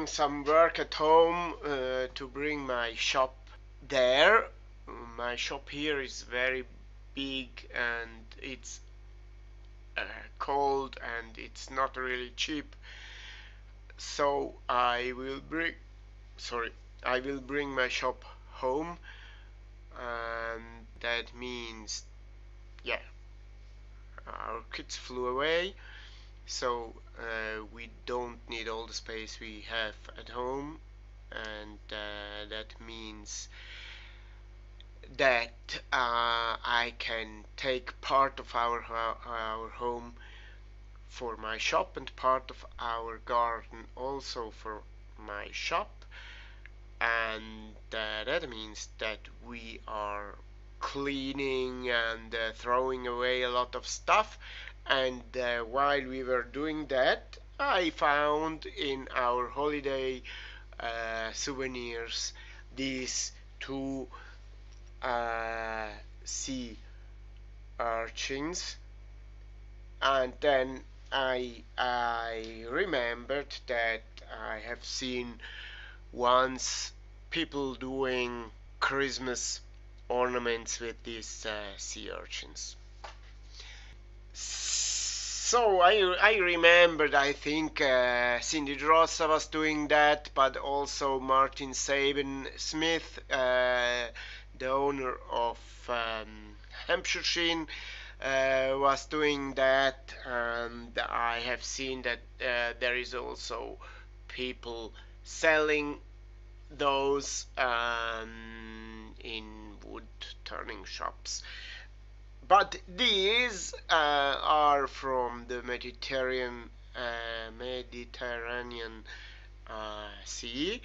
doing some work at home to bring my shop there. My shop here is very big and it's cold and it's not really cheap. So I will bring my shop home, and that means, yeah, our kids flew away, so we don't need all the space we have at home, and that means that I can take part of our home for my shop and part of our garden also for my shop, and that means that we are cleaning and throwing away a lot of stuff. And while we were doing that, I found in our holiday souvenirs these two sea urchins, and then I remembered that I have seen once people doing Christmas ornaments with these sea urchins. So I remembered, I think Cindy Drossa was doing that, but also Martin Saban Smith, the owner of Hampshire, was doing that, and I have seen that there is also people selling those in wood turning shops. But these are from the Mediterranean Sea,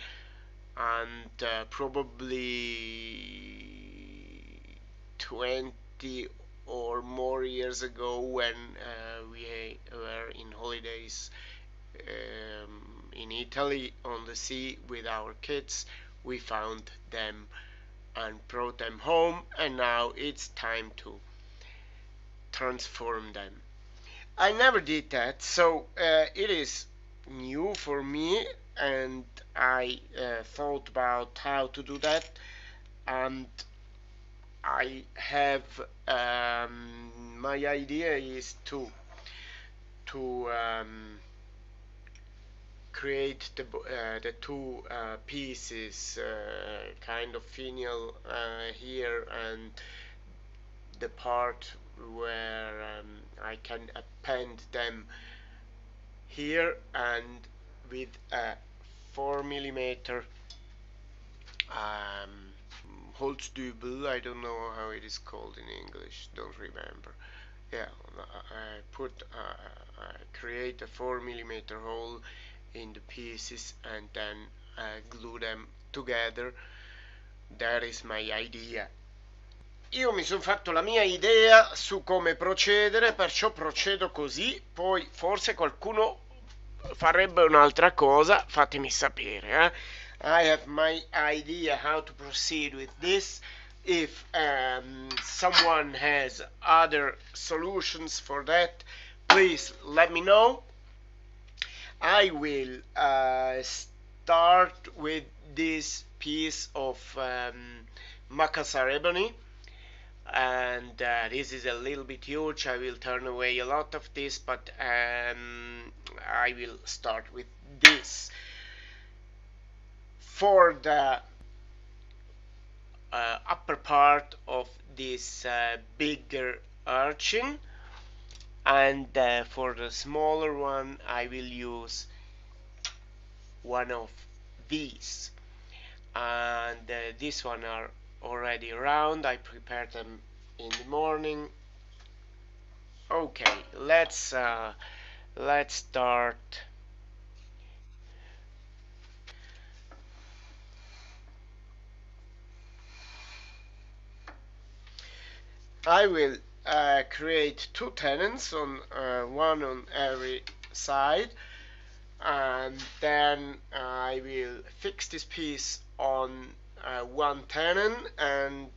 and probably 20 or more years ago, when we were in holidays in Italy on the sea with our kids, we found them and brought them home, and now it's time to transform them. I never did that, so it is new for me, and I thought about how to do that, and I have my idea is to create the two pieces, kind of finial here, and the part where I can append them here, and with a 4 millimeter Holzdübel, I don't know how it is called in English, don't remember. Yeah, I create a 4 millimeter hole in the pieces and then glue them together. That is my idea. Io mi sono fatto la mia idea su come procedere, perciò procedo così. Poi forse qualcuno farebbe un'altra cosa, fatemi sapere. I have my idea how to proceed with this. If someone has other solutions for that, please let me know. I will start with this piece of Makassar ebony, and this is a little bit huge. I will turn away a lot of this, but I will start with this. For the upper part of this bigger urchin, and for the smaller one I will use one of these, and this one are already round. I prepared them in the morning. Okay, let's start. I will create two tenons, on one on every side, and then I will fix this piece on one tenon and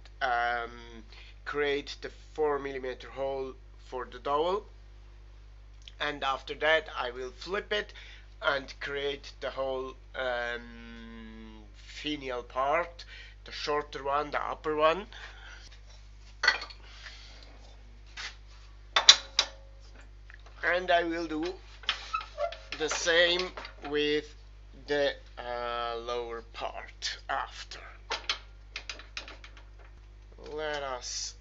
create the 4 millimeter hole for the dowel, and after that I will flip it and create the whole finial part, the shorter one, the upper one. And I will do the same with the lower part after. Let us.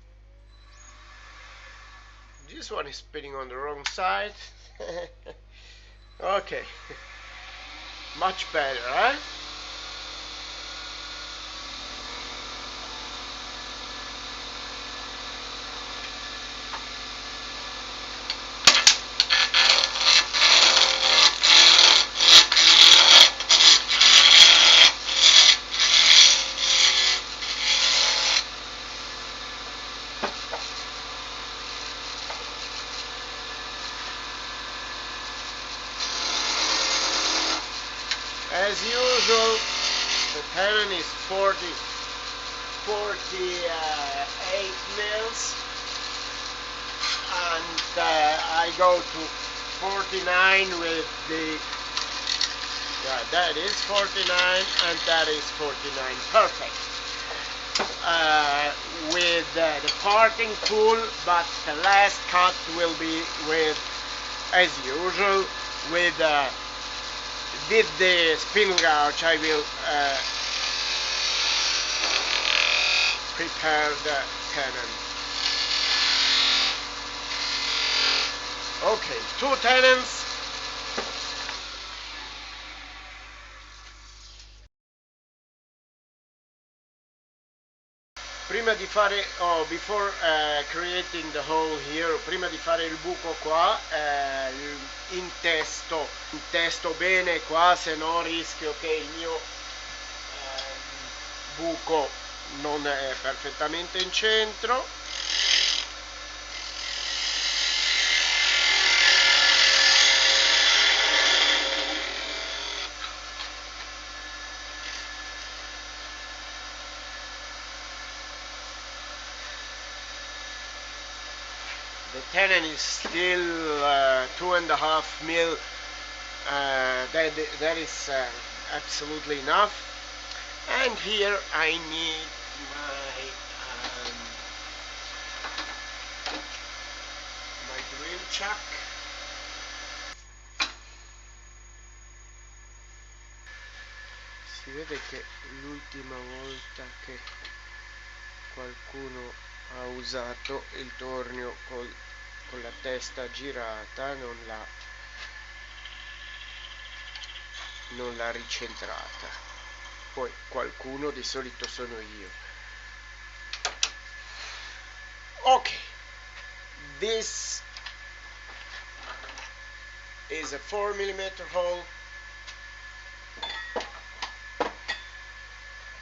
This one is spinning on the wrong side. Okay, much better, huh? As usual, the tenon is 48 mils, and I go to 49 with the, yeah, that is 49 and that is 49, perfect. With the parting tool, but the last cut will be with, as usual, with the spin gouge. I will prepare the tenon. Ok, 2 tenons. Prima di fare, before creating the hole here, prima di fare il buco qua, intesto bene qua, se no rischio che il mio buco non è perfettamente in centro. The tenon is still 2.5 mil. That is absolutely enough. And here I need my drill chuck. Si vede che l'ultima volta che qualcuno ha usato il tornio con la testa girata non l'ha ricentrata. Poi qualcuno, di solito sono io. Ok, this is a 4mm hole,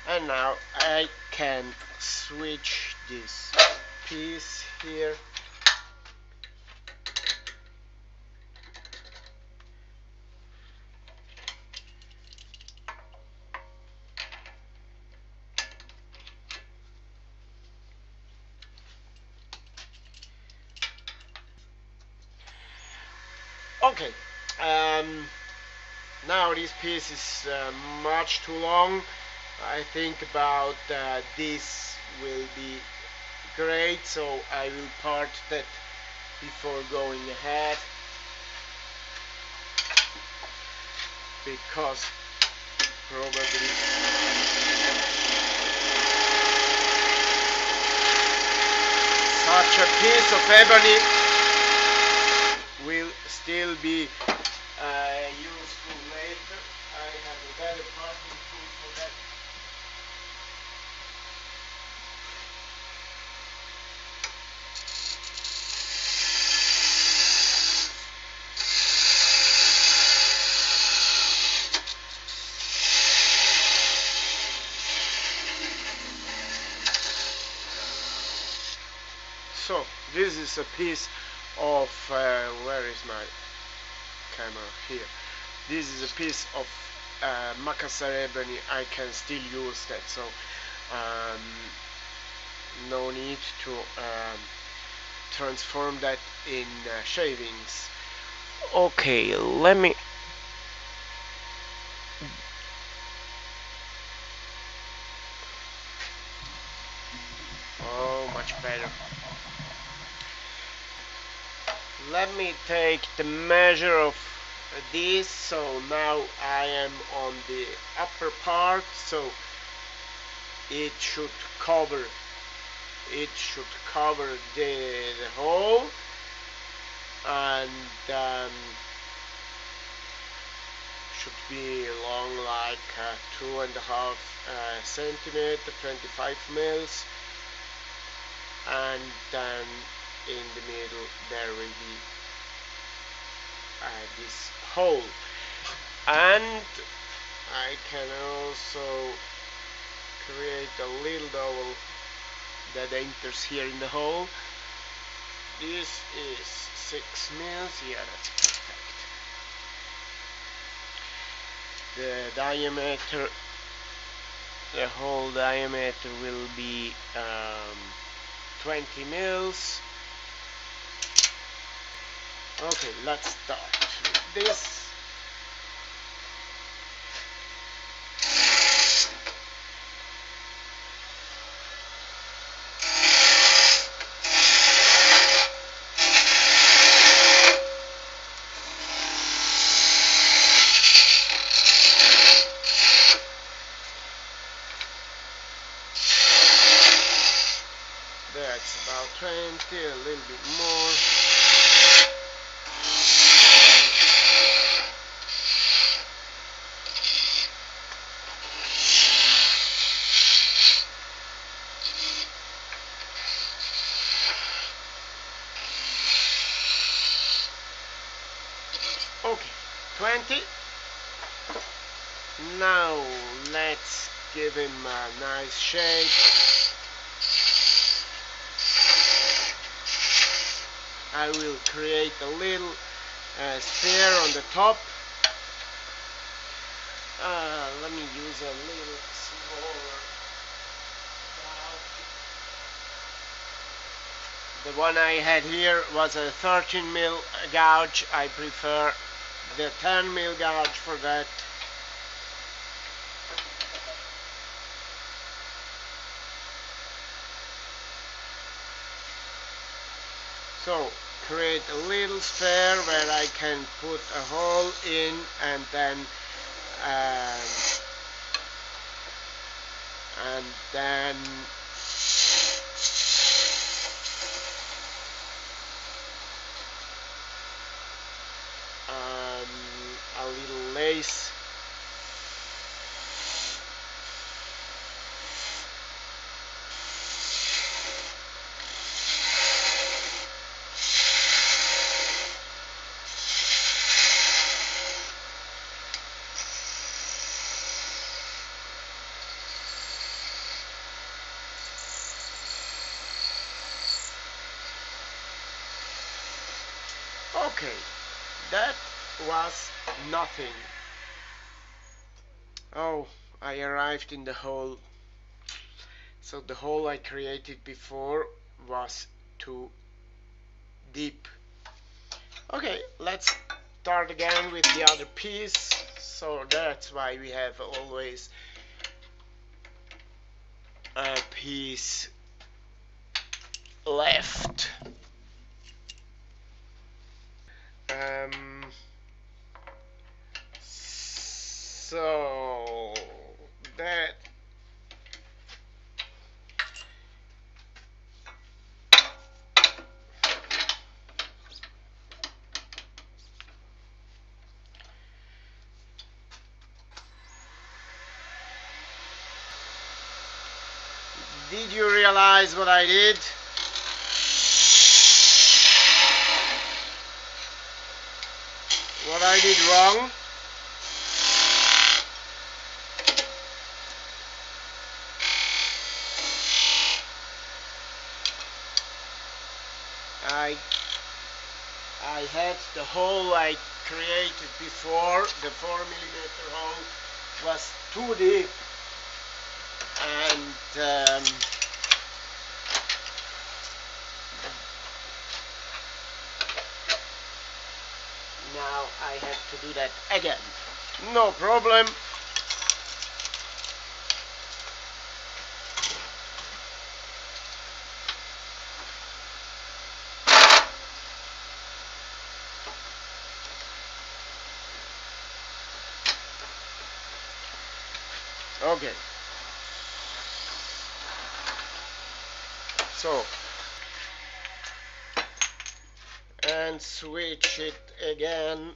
and now I can switch this piece here. Okay, now this piece is much too long. I think about this will be great, so I will part that before going ahead, because probably such a piece of ebony will still be useful later. I have a better parting tool for that. So this is a piece of where is my camera? Here. This is a piece of Makassar ebony. I can still use that, so no need to transform that in shavings. Okay, let me Let me take the measure of this. So now I am on the upper part, so it should cover the hole, and should be long like 2.5 centimeter, 25 mils, and then in the middle there will be this hole. And I can also create a little dowel that enters here in the hole. This is 6 mils. Yeah, that's perfect. The diameter, the whole diameter will be 20 mils. Okay, let's start with this. That's about 20, a little bit more. Okay, 20. Now let's give him a nice shape. I will create a little sphere on the top. Let me use a little smaller gouge. The one I had here was a 13 mil gouge. I prefer the 10 mil gouge for that. So create a little sphere where I can put a hole in, and then a little lace. Okay, that was nothing. Oh, I arrived in the hole. So the hole I created before was too deep. Okay, let's start again with the other piece. So that's why we have always a piece left. So that did you realize what I did? What I did wrong? I had the hole I created before, the 4mm hole, was too deep, and now I have to do that again. No problem. Okay, so, and switch it again.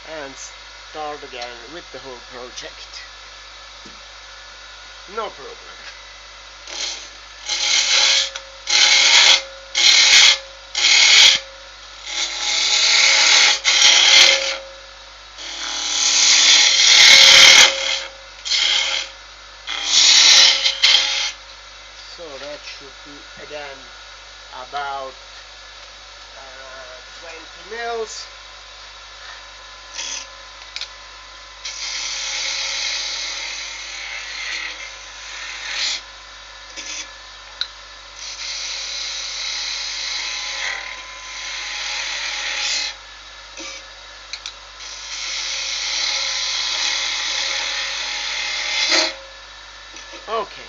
And start again with the whole project. No problem. So that should be again about 20 mils. Okay.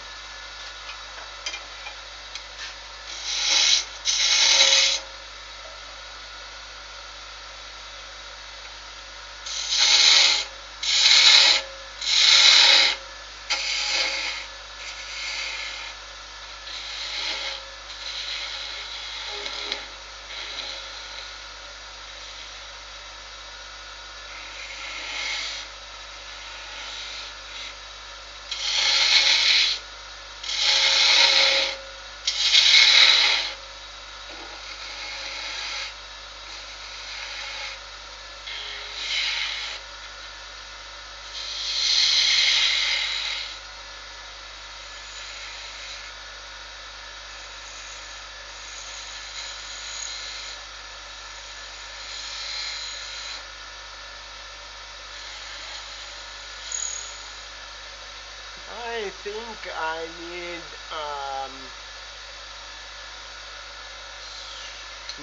I think I need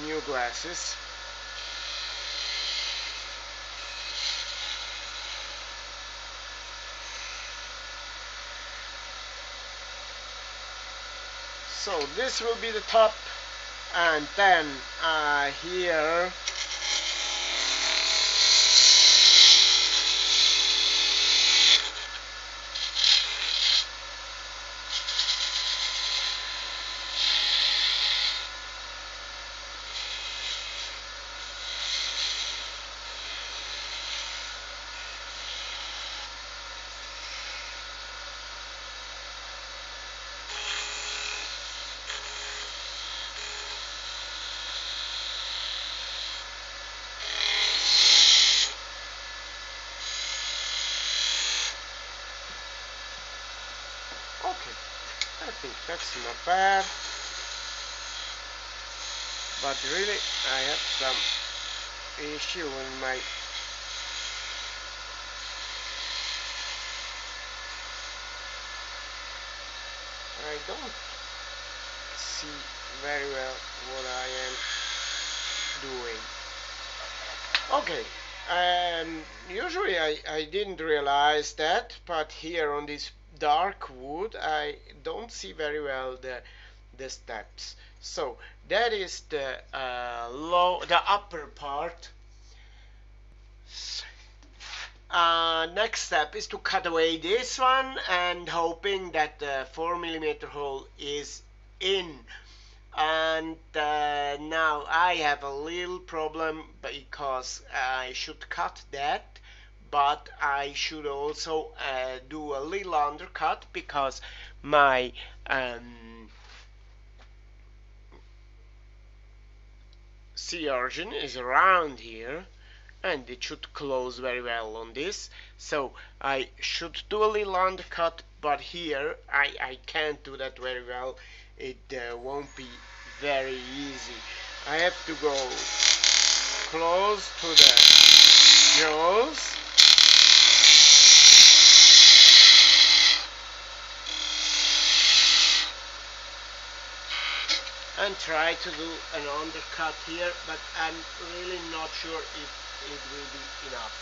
new glasses. So this will be the top, and then here okay, I think that's not bad, but really I have some issue in my I don't see very well what I am doing. Okay, usually I didn't realize that, but here on this dark wood I don't see very well the steps. So that is the the upper part. Next step is to cut away this one and hoping that the 4mm hole is in. And now I have a little problem because I should cut that, but I should also do a little undercut because my sea urchin is around here and it should close very well on this, so I should do a little undercut, but here I can't do that very well. It won't be very easy. I have to go close to the jaws can try to do an undercut here, but I'm really not sure if it will be enough.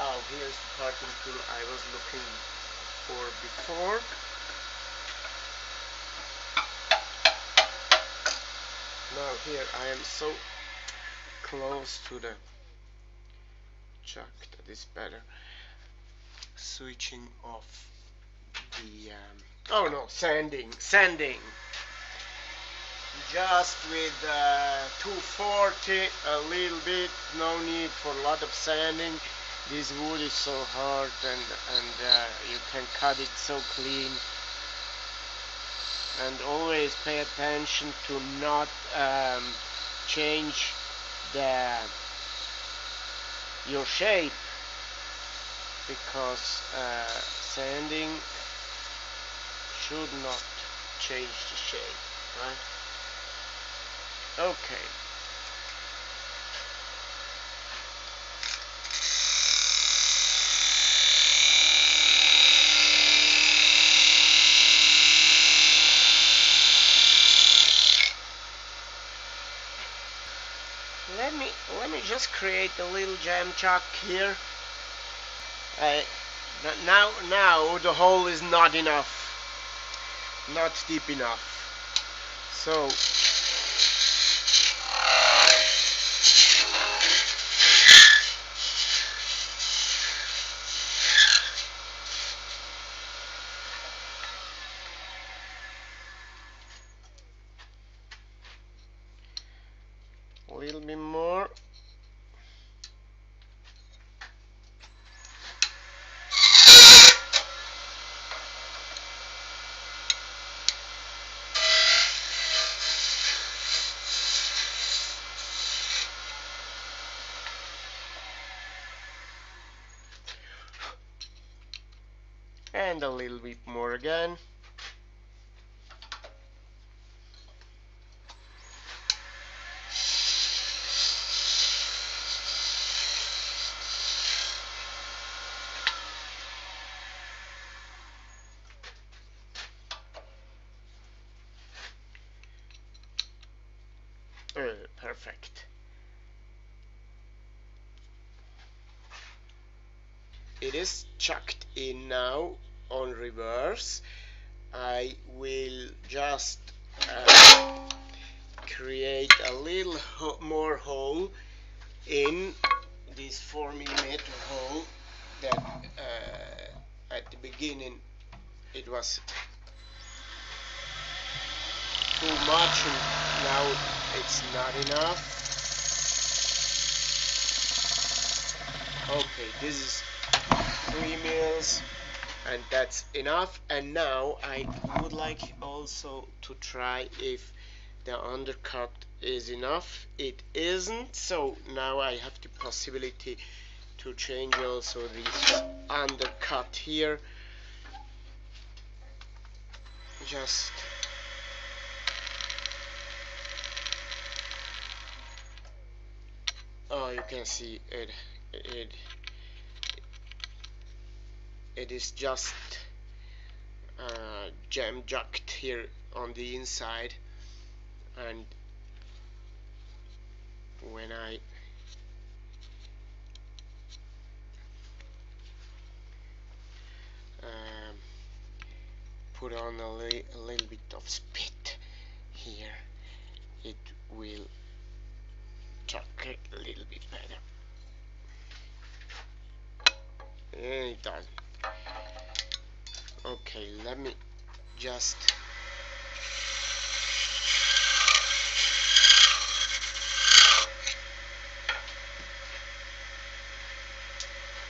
Oh, here's the parting tool I was looking for before. Now here I am so close to the chuck that is better. Switching off the oh no, sanding just with 240 a little bit, no need for a lot of sanding. This wood is so hard, and you can cut it so clean. And always pay attention to not change your shape, because sanding should not change the shape, right? Okay. Let me just create a little jam chuck here. Now the hole is not enough, not deep enough. So a little bit more. And a little bit more again. Perfect. It is chucked in now on reverse. I will just create a little more hole in this 4mm hole that at the beginning it was too much, and now it's not enough. Okay, this is 3 mils, and that's enough. And now I would like also to try if the undercut is enough. It isn't, so now I have the possibility to change also this undercut here. Just oh, you can see it is just jam jacked here on the inside, and when I put on a little bit of spit here, it will chuck it a little bit better. And it doesn't. Okay, let me just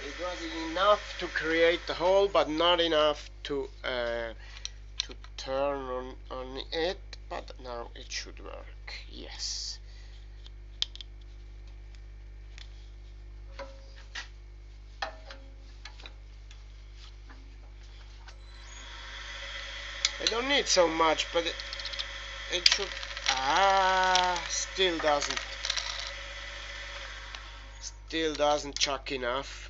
it was enough to create the hole, but not enough to turn on it. But now it should work. Yes. I don't need so much, but it should. Still doesn't chuck enough.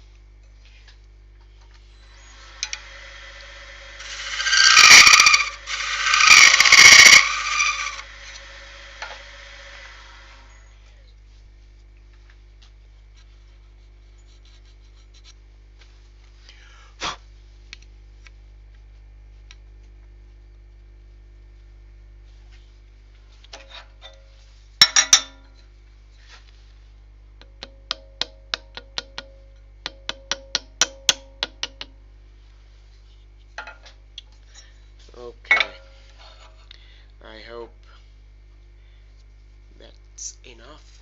that's enough.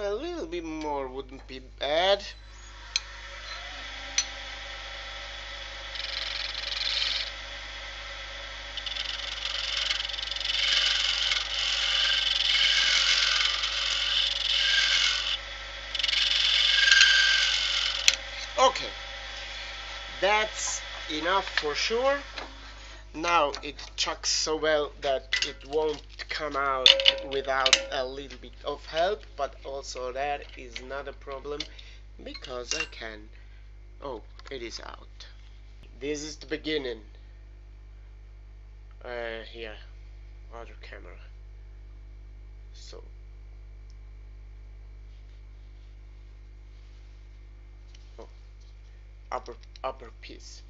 A little bit more wouldn't be bad. Okay, that's enough for sure. Now it chucks so well that it won't come out without a little bit of help, but also that is not a problem because I can. Oh, it is out. This is the beginning. Here, other camera. So oh, upper piece.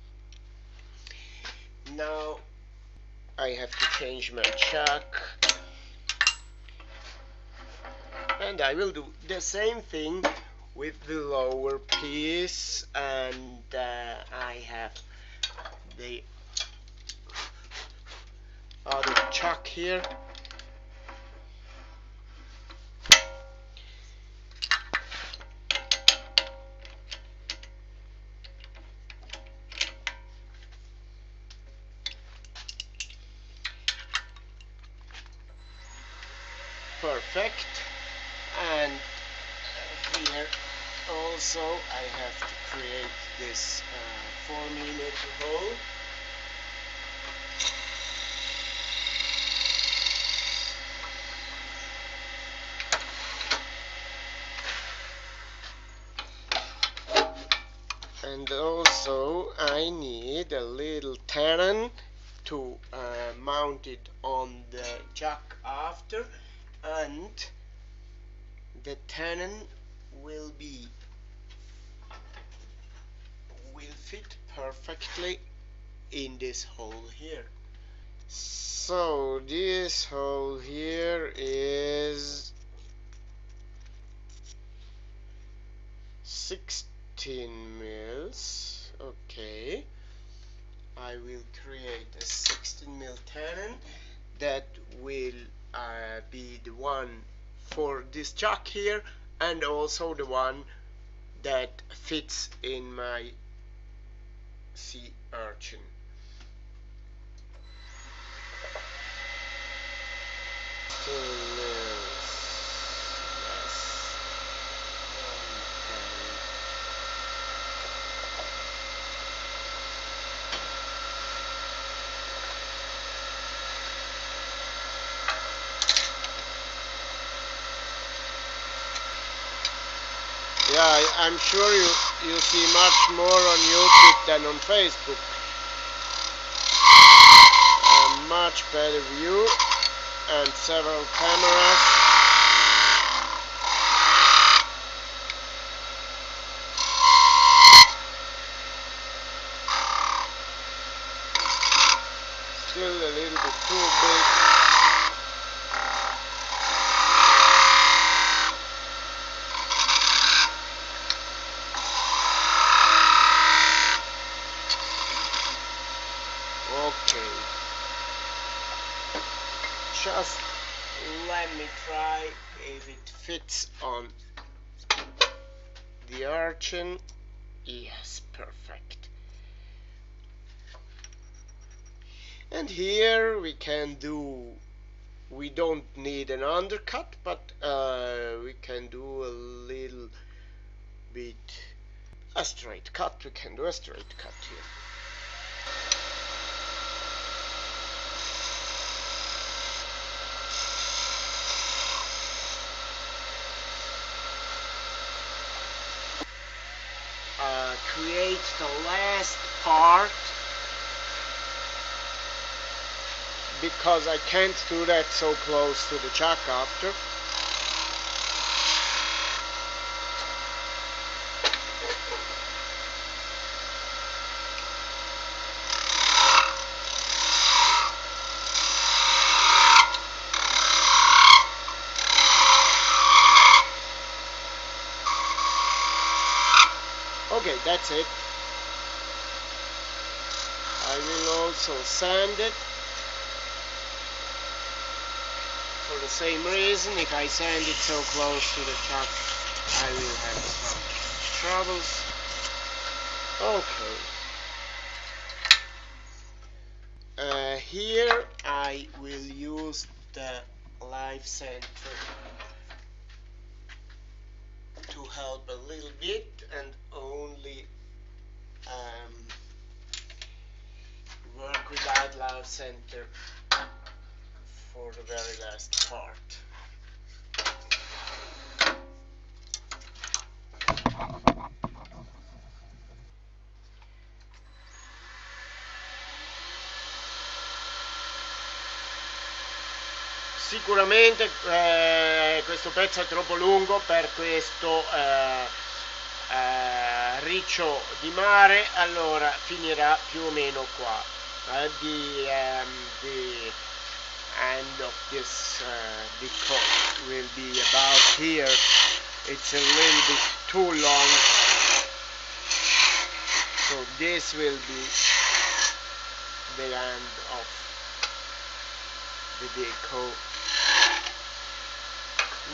Now I have to change my chuck, and I will do the same thing with the lower piece, and I have the other chuck here. Perfect. And here also I have to create this 4mm hole. And also I need a little tenon to mount it on the chuck after, and the tenon will fit perfectly in this hole here. So this hole here is 16 mils. Okay, I will create a 16 mil tenon that will be the one for this chuck here, and also the one that fits in my sea urchin. Yeah, I'm sure you see much more on YouTube than on Facebook. A much better view and several cameras. Still a little bit too big. Okay, just let me try if it fits on the urchin. Yes, perfect. And here we don't need an undercut, but we can do a little bit a straight cut. We can do a straight cut here. Create the last part, because I can't do that so close to the chuck after. that's it. I will also sand it for the same reason. If I sand it so close to the top, I will have some troubles. Okay. Here I will use the live center to help a little bit and only work without live center for the very last part. Sicuramente questo pezzo è troppo lungo per questo riccio di mare, allora finirà più o meno qua. The end of this big coat will be about here. It's a little bit too long, so this will be the end of the big coat.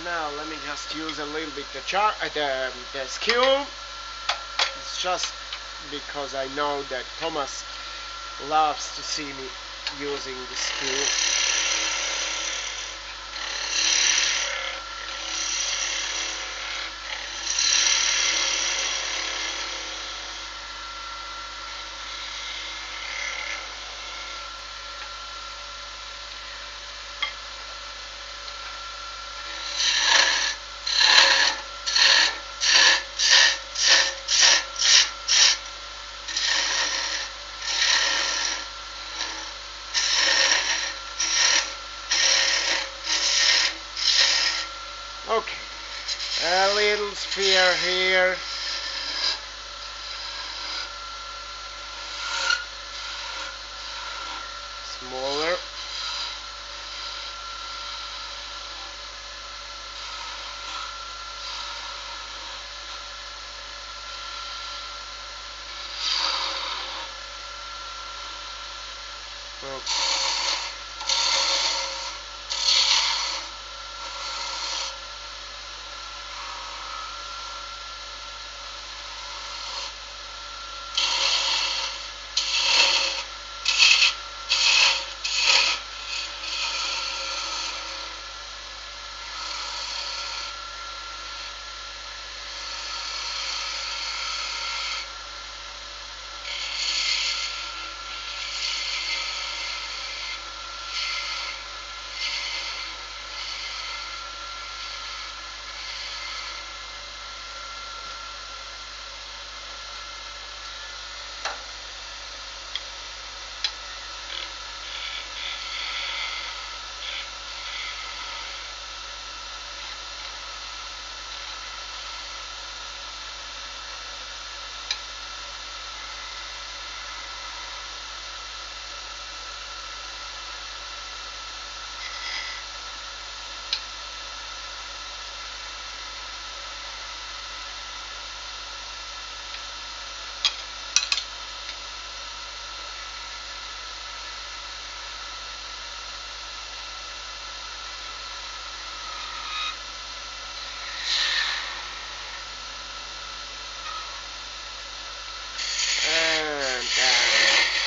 Now let me just use a little bit the skewer. It's just because I know that Thomas loves to see me using the skewer. Okay, a little sphere here. Smaller. Okay.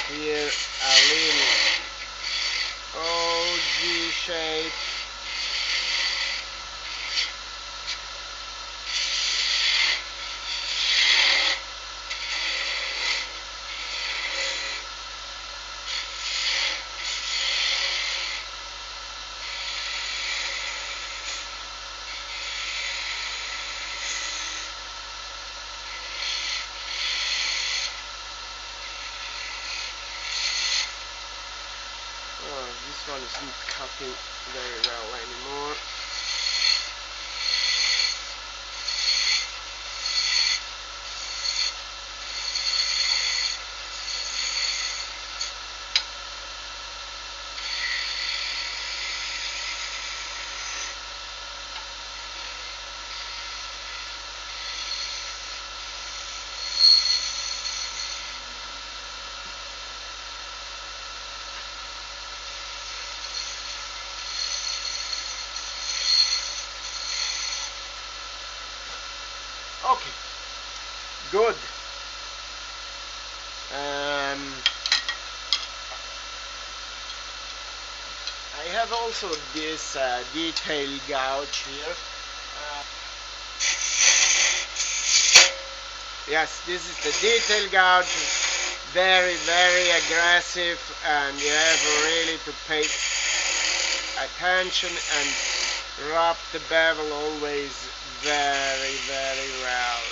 Here a little OG shape. This one isn't cutting very well anymore. Okay, good. Um, I have also this detail gouge here. Uh, yes, this is the detail gouge. Very, very aggressive, and you have really to pay attention and rub the bevel always very, very well.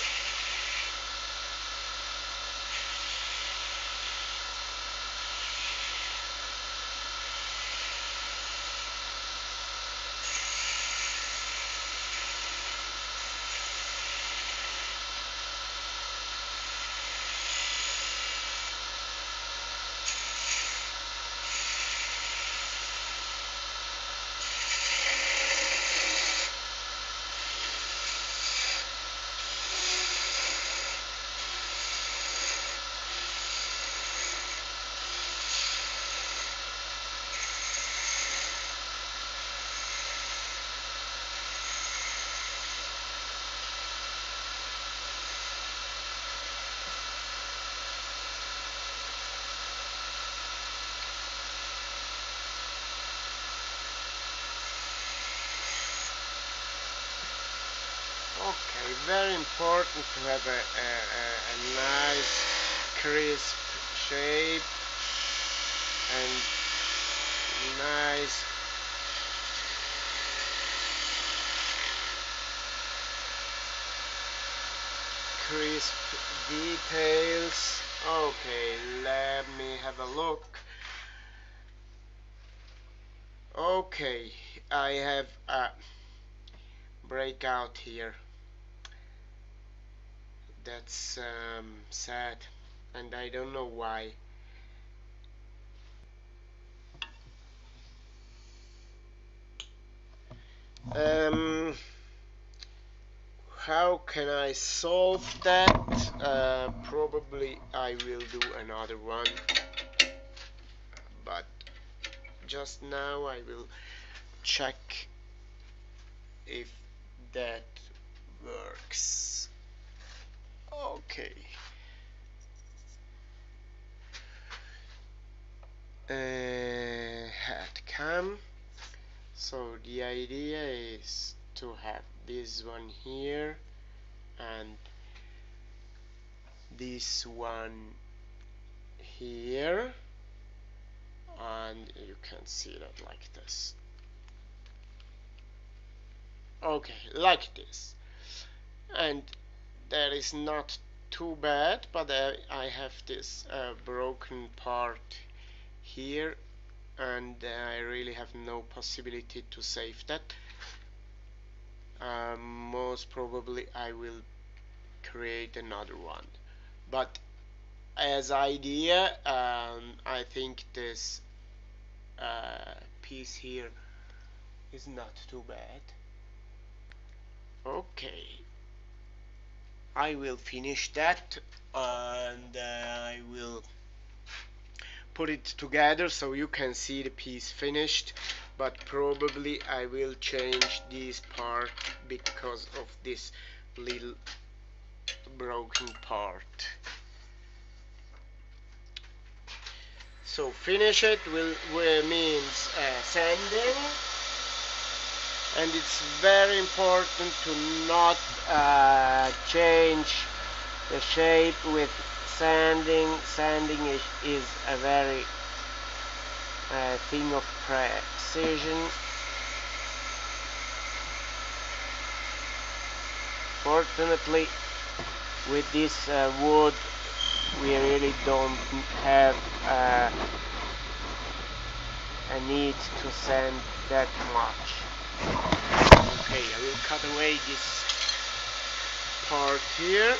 Okay, very important to have a nice crisp shape and nice crisp details. Okay, let me have a look. Okay, I have a breakout here. That's sad, and I don't know why. How can I solve that? Probably I will do another one, but just now I will check if that works. Okay. Head cam. So the idea is to have this one here and this one here, and you can see that like this. Okay, like this. And that is not too bad, but I have this broken part here, and I really have no possibility to save that. Most probably I will create another one, but as idea, I think this piece here is not too bad. Okay, I will finish that, and I will put it together so you can see the piece finished, but probably I will change this part because of this little broken part. So finish it will means sanding, and it's very important to not change the shape with sanding. Sanding is a very thing of precision. Fortunately, with this wood we really don't have a need to sand that much. Okay, I will cut away this part here.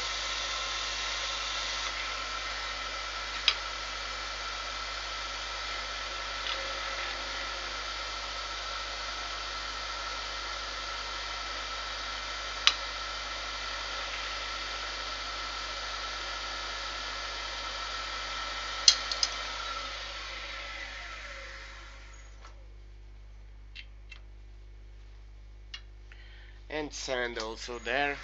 And sand also there.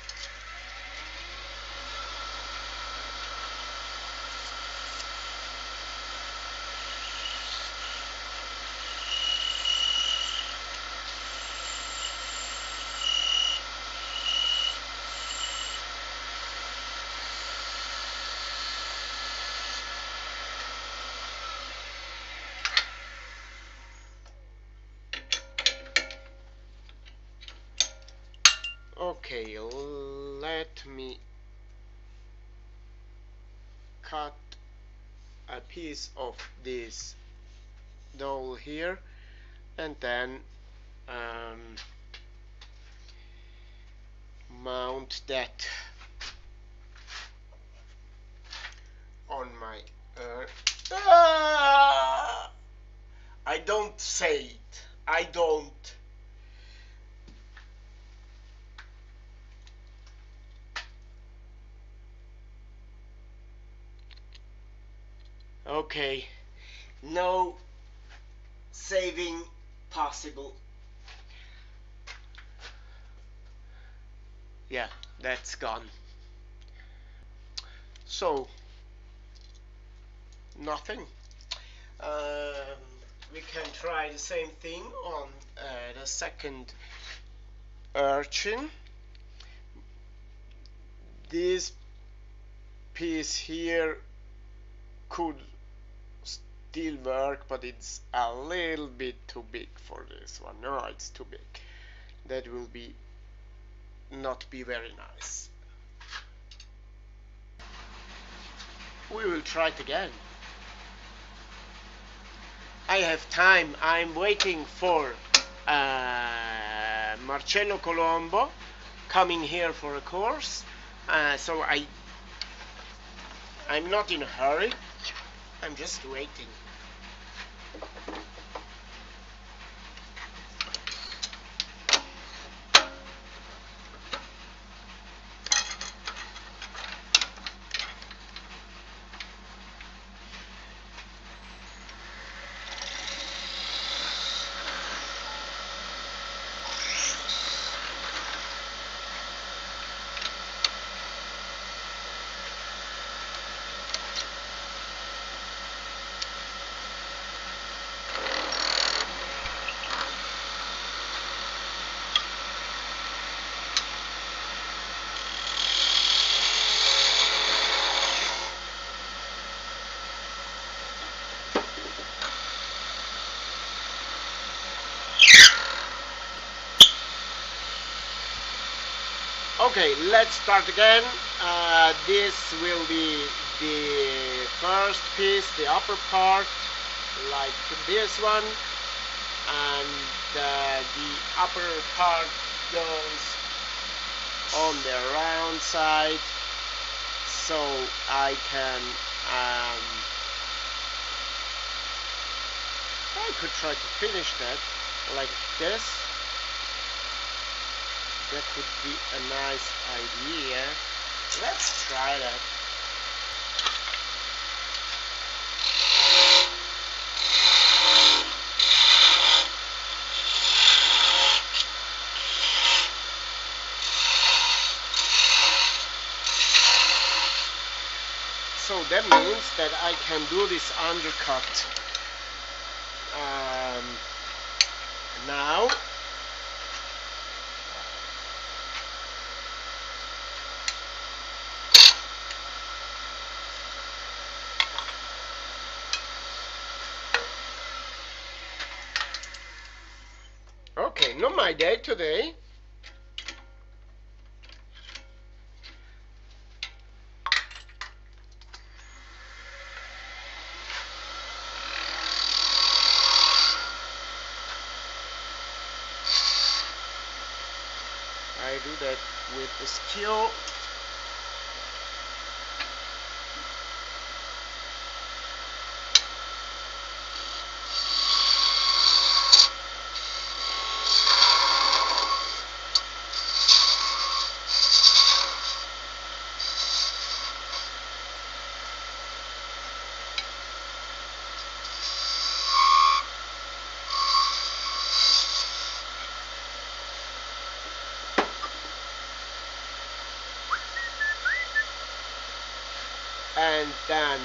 Okay, let me cut a piece of this doll here and then mount that on my I don't say it. I don't. Okay, no saving possible. Yeah, that's gone. So, nothing. We can try the same thing on the second urchin. This piece here could still work, but it's a little bit too big for this one. No, it's too big. That will be not be very nice. We will try it again. I have time. I'm waiting for Marcello Colombo coming here for a course. So I'm not in a hurry. I'm just waiting. Okay, let's start again. This will be the first piece, the upper part, like this one, and the upper part goes on the round side, so I could try to finish that like this. That would be a nice idea. Let's try that. So that means that I can do this undercut now. Okay, not my day today. I do that with the skill. And then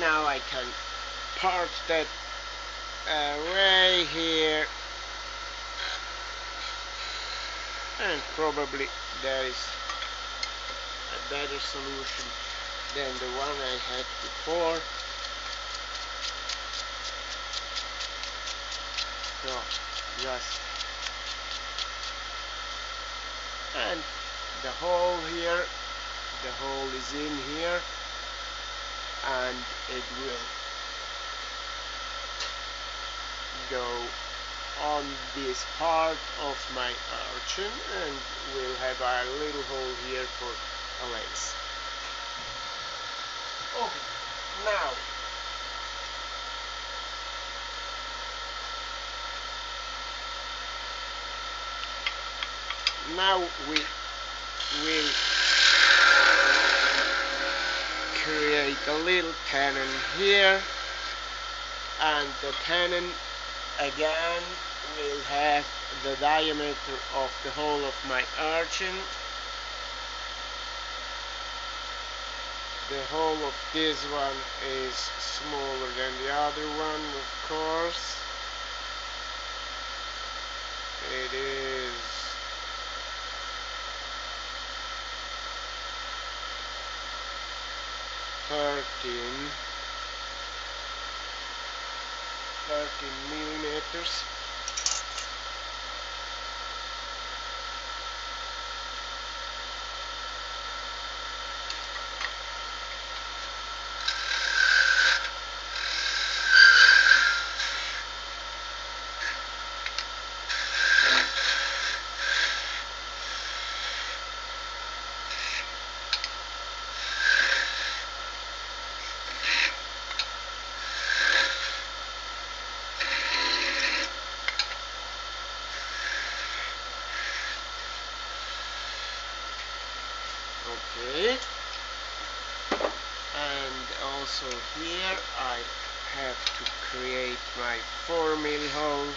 now I can part that way here, and probably there is a better solution than the one I had before. So just, and the hole here, the hole is in here, and it will go on this part of my urchin, and we'll have a little hole here for a lace. Okay, now we will create a little cannon here, and the cannon again will have the diameter of the hole of my urchin. The hole of this one is smaller than the other one, of course. It is 13 millimeters. Okay, and also here I have to create my 4mm hole.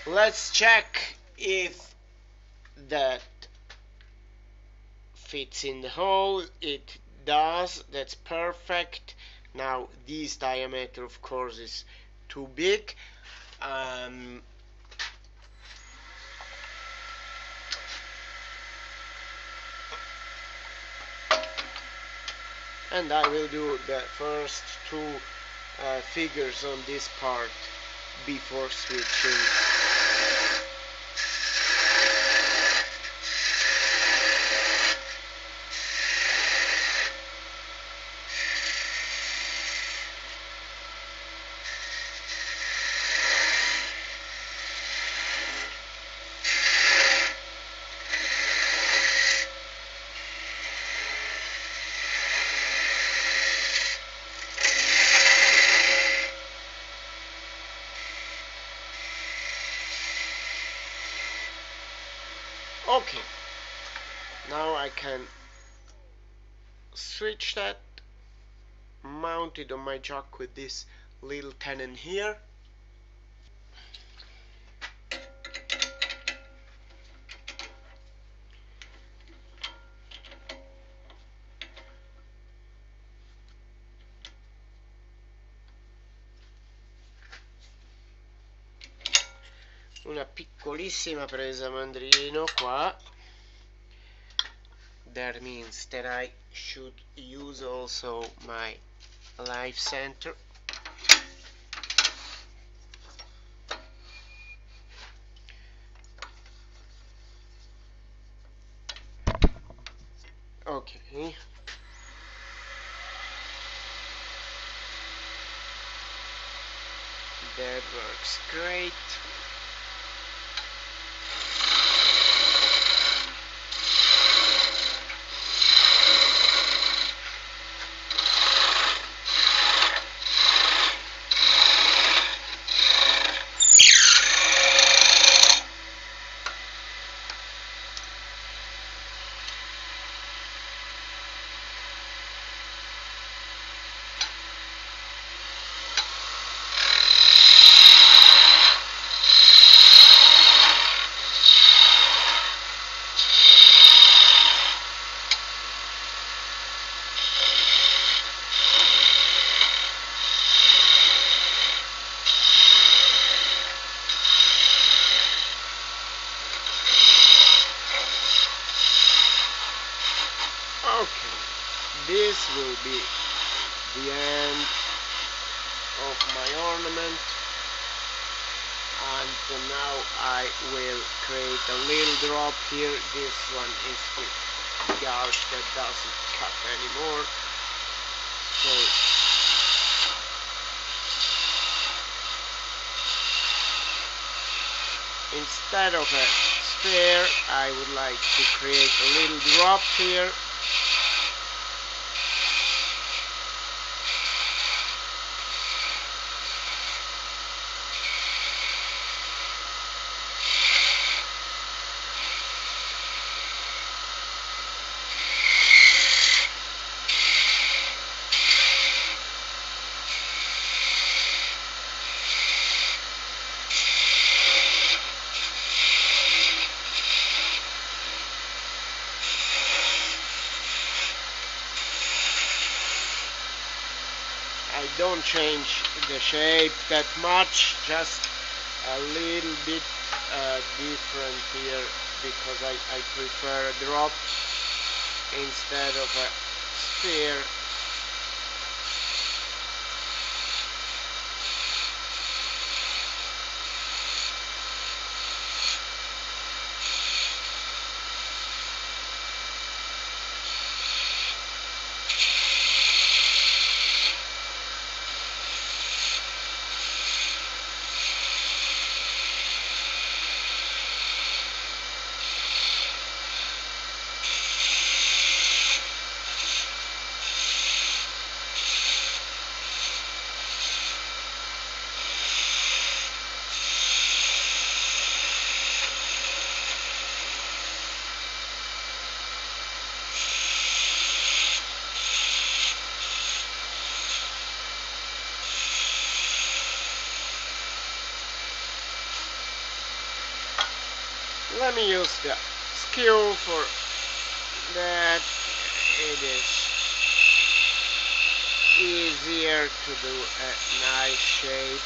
Let's check if that fits in the hole. It does. That's perfect. Now this diameter, of course, is too big. And I will do the first two figures on this part before switching. Okay, now I can switch that, mount it on my jock with this little tenon here. Una piccolissima presa mandrino qua. That means that I should use also my life center. Okay. That works great. this will be the end of my ornament, and now I will create a little drop here. This one is with gouge that doesn't cut anymore, so instead of a sphere I would like to create a little drop here. I don't change the shape that much, just a little bit different here, because I prefer a drop instead of a sphere. Let me use the skew for that. It is easier to do a nice shape.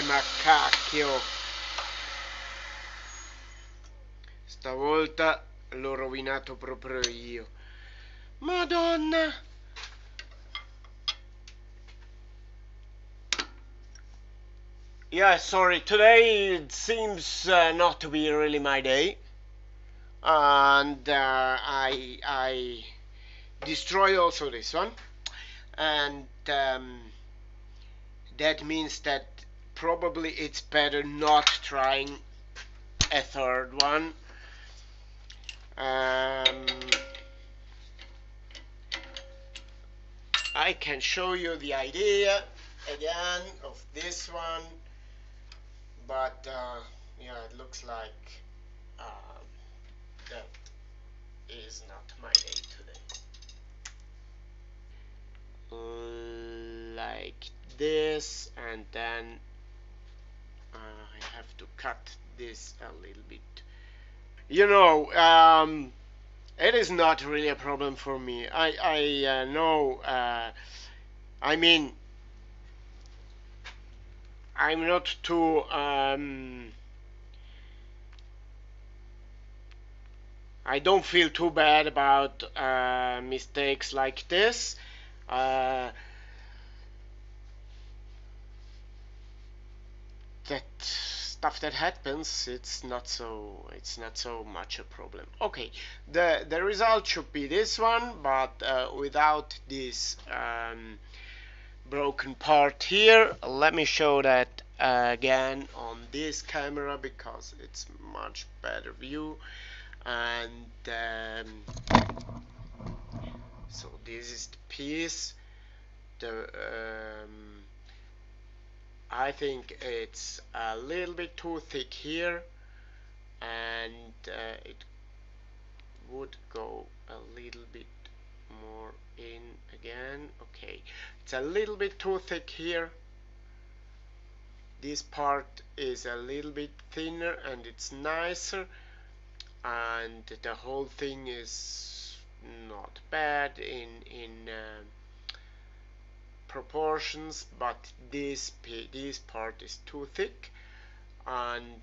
Ma cacchio, stavolta l'ho rovinato proprio io. Madonna. Yeah, sorry, today it seems not to be really my day, and I destroyed also this one, and that means that probably it's better not trying a third one. I can show you the idea again of this one, but yeah, it looks like that is not my day today. Like this, and then I have to cut this a little bit. You know, it is not really a problem for me. I know. I mean, I'm not too I don't feel too bad about mistakes like this. That stuff that happens, it's not so much a problem. Okay, the result should be this one, but without this broken part here. Let me show that again on this camera because it's much better view. And so this is the piece. I think it's a little bit too thick here, and it would go a little bit more in again. Okay, it's a little bit too thick here. This part is a little bit thinner and it's nicer, and the whole thing is not bad in proportions, but this part is too thick, and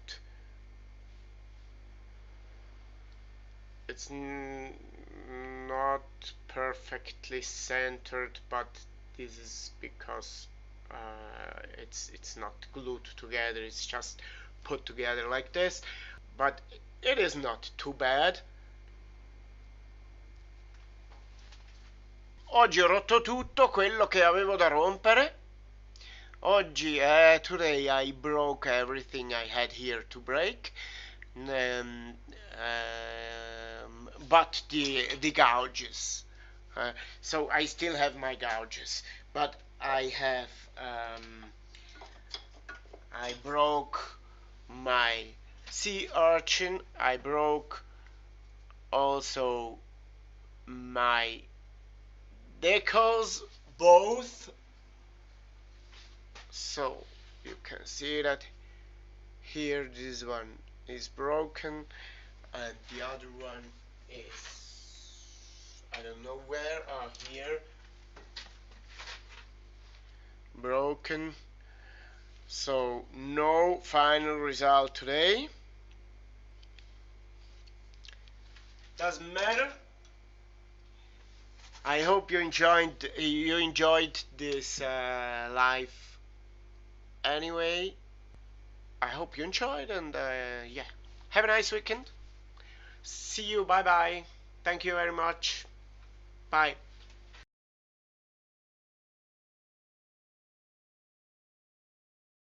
it's not perfectly centered, but this is because it's not glued together, it's just put together like this, but it is not too bad. Oggi ho rotto tutto quello che avevo da rompere. Oggi, today I broke everything I had here to break. But the gouges. So I still have my gouges, but I have I broke my sea urchin. I broke also my decals, both. So you can see that here this one is broken and the other one is, I don't know where, here, broken. So no final result today. Doesn't matter. I hope you enjoyed this live anyway. I hope you enjoyed, and yeah, have a nice weekend. See you. Bye bye. Thank you very much. Bye.